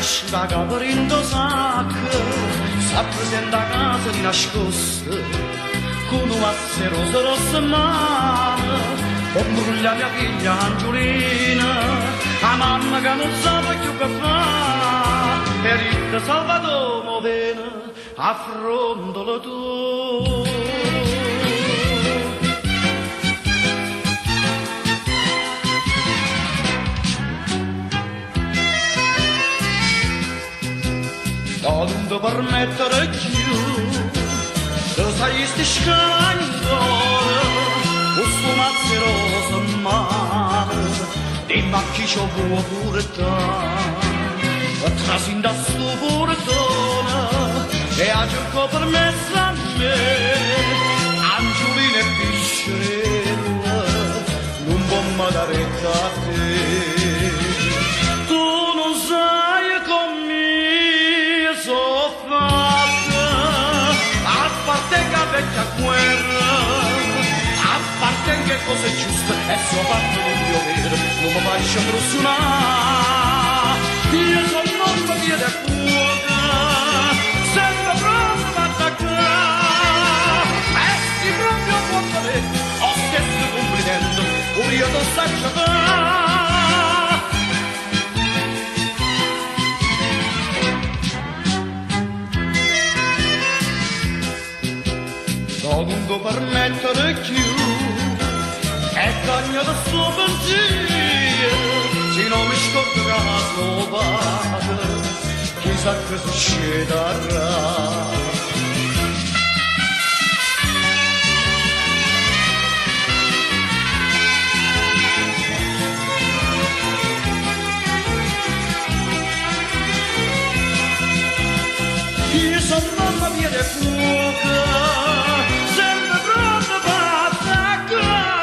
nascita caprindo sacco, si presenta a casa di nascosto, con un masso rosso in mano, con bruglia mia figlia Angiolina, la mamma che non sa più che fa, e rita Salvatore Modena, affrontalo tu. Non ti permettere più, lo sai sti scandoli, questo mazzeroso male, di macchi c'ho può portare, trasinda sto portone, e a cerco permesso a me, Angiolina e piscerella, non può mai dare a te. Tu non sai come sono fatta, a parte che vecchia guerra, a parte che cose giuste, e sono fatto non mio vero, non mi faccio impressionare. Io sono morto via da fuoco, sempre pronto ad attaccare, e si proprio può fare, ho stesso complimento, pure io non so giocare. Non può permettere più, e cagna da suo pensiero, se non mi scordo che la sua padre, chissà che succederà. Io sono mamma mia di fuoco, sempre pronto per attaccare,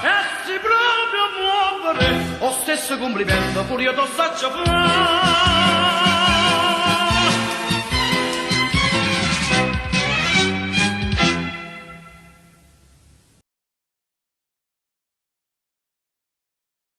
e si proprio muovere, lo stesso complimento pure io ti saggio fare.